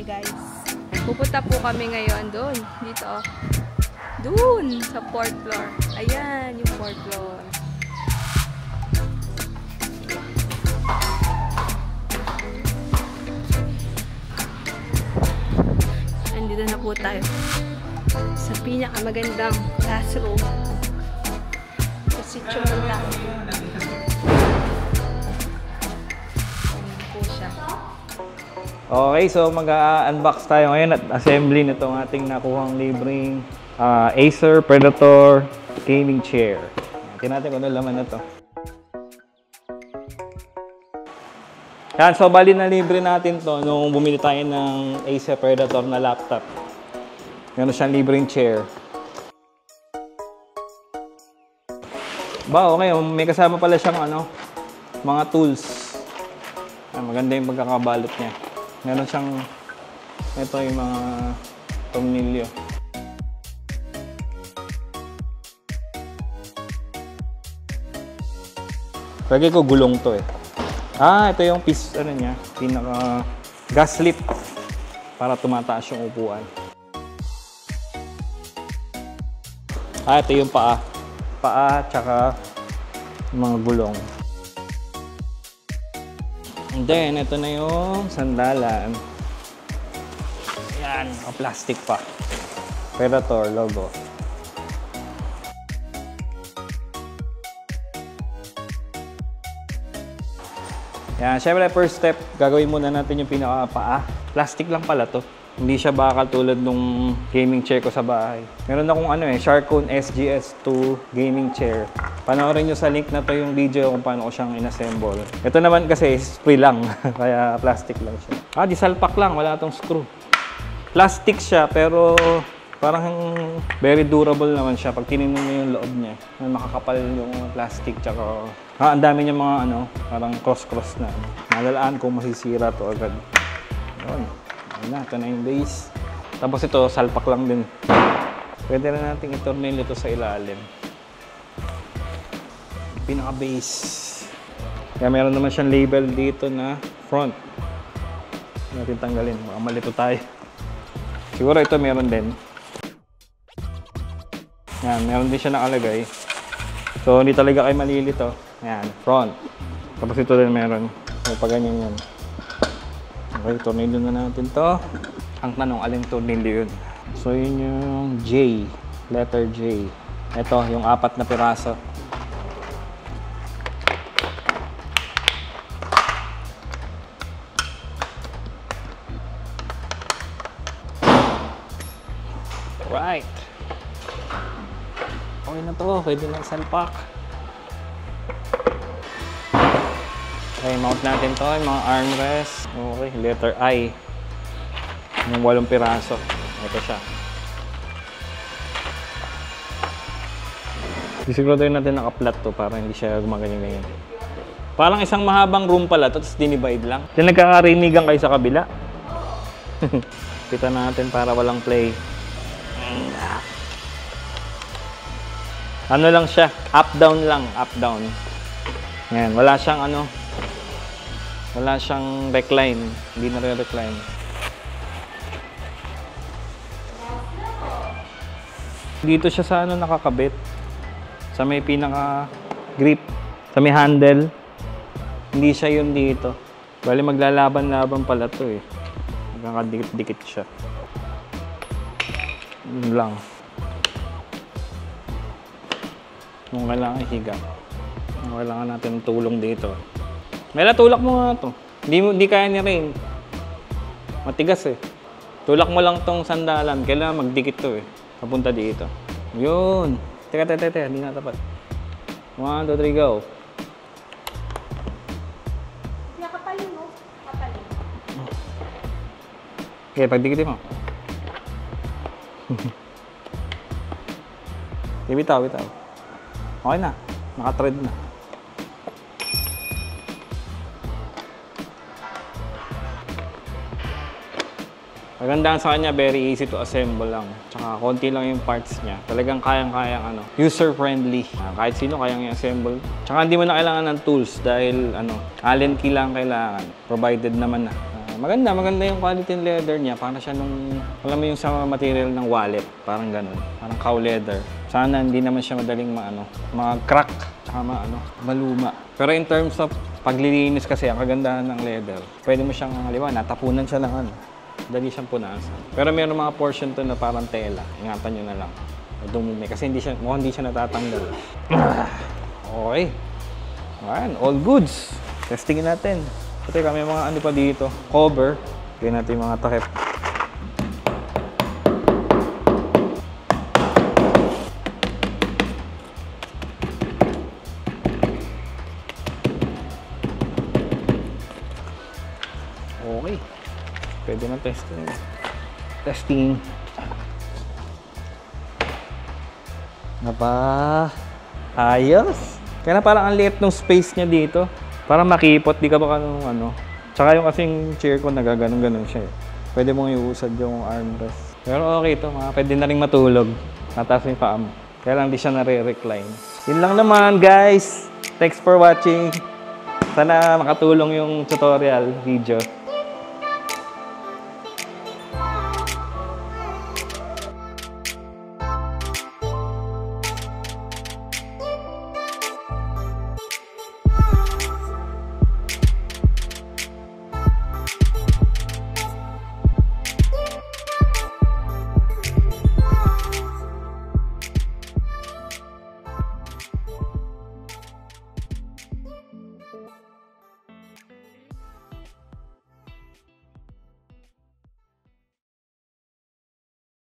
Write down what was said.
kami guys. Pupunta po kami ngayon doon. Dito. Doon sa 4th floor. Ayan yung 4th floor. Andito na po tayo sa pinakamagandang classroom. Kasi chumula. Okay, so mag-unbox tayo ngayon at assembly nitong ating nakuhang libreng Acer Predator gaming chair. Tingnan natin kung ano laman na to. Yan, so bali na libre natin to nung bumili tayo ng Acer Predator na laptop. Meron siyang libreng chair. Ba, okay, may kasama pala siyang mga tools. Maganda yung pagkakabalot niya. Meron siyang, ito yung mga tornilyo. Lagay ko gulong to eh. Ito yung piece, niya, pinaka gas lip para tumataas yung upuan. Ito yung paa. Paa, tsaka mga gulong. And then, ito na yung sandalan. Ayan, plastic pa. Predator logo. Ayan, syempre first step, gagawin muna natin yung pinaka-paa. Plastic lang pala to. Hindi siya bakal tulad nung gaming chair ko sa bahay. Meron akong Sharkone SGS2 gaming chair. Panoorin nyo sa link na to yung video kung paano ko siyang inassemble. Ito naman kasi free lang, kaya plastic lang siya. Di salpak lang, wala tong screw. Plastic siya pero parang very durable naman siya pag tinignan mo yung loob niya. Makakapal yung plastic tsaka ang dami niya mga parang cross-cross na. Malalaan kung masisira to agad. Yun. Ito na yung base. Tapos ito, salpak lang din. Pwede na natin i-tornilyo ito sa ilalim. Pinaka-base. Kaya meron naman siyang label dito na front. Hindi natin tanggalin. Baka malito tayo. Siguro ito meron din. Yan, meron din siya nakalagay. So, hindi talaga kayo malilito. Yan, front. Tapos ito din meron. So, pag ganyan yan. Okay, tornilyo na natin to. Ang tanong, aling tornilyo yun? So, yun yung J. Letter J. Ito, yung 4 na piraso. Right. Okay na to. Pwede na salpak. Okay, mount natin to, yung mga armrest. Okay, letter I. Yung 8 piraso. Ito siya. Siguraduhin natin naka-flat to para hindi siya gumaganyan-ganyan. Parang isang mahabang room pala to, tapos dinivide lang. Diyan nagkakarinigan kayo sa kabila. Kita natin para walang play. Ano lang siya? Up-down lang. Up-down. Yan, wala siyang wala siyang recline. Hindi na rin recline. Dito siya sa nakakabit. Sa may pinaka-grip. Sa may handle. Hindi siya yun dito. Bali maglalaban-laban pala to eh. Magkakadikit-dikit siya. Yun lang. Kung kailangan higa. Kung kailangan natin tulong dito. Mela, tulak mo nga ito. Hindi kaya ni Rain. Matigas eh. Tulak mo lang tong sandalan. Kailangan magdikit to eh. Papunta dito. Yun. Teka. Hindi na tapat. 1, 2, 3, go. Kapalin mo. Kapalin. Okay, pagdikitin mo. Bitaw. Okay na. Naka-thread na. Magandaan sa kanya, very easy to assemble lang. Tsaka konti lang yung parts niya. Talagang kayang-kayang user-friendly. Kahit sino kayang i-assemble. Tsaka hindi mo na kailangan ng tools dahil Allen key lang kailangan. Provided naman na Maganda yung quality ng leather niya. Parang siya nung, alam mo yung sa material ng wallet. Parang ganun. Parang cow leather. Sana hindi naman siya madaling mag-crack. Tsaka maluma. Pero in terms of paglilinis kasi, ang kagandahan ng leather, pwede mo siyang, natapunan siya ng dali siyang punasan. Pero mayroong mga portion to na parang tela. Ingatan nyo na lang. Dumumi. Kasi hindi siya natatanggal. Okay. Ayan, all goods. Testingin natin. Ito may mga pa dito. Cover. Gawin natin yung mga takip. Okay. Pwede na testing. Testing. Ayos. Kaya na parang ang liit ng space niya dito. Parang makipot, di ka ba Tsaka yung kasing chair ko nagaganon-ganon siya eh. Pwede mong iusad yung armrest. Pero okay ito, pwede na rin matulog. Mataas yung paa mo. Kaya lang di siya nare-recline. Yun lang naman guys. Thanks for watching. Sana makatulong yung tutorial video.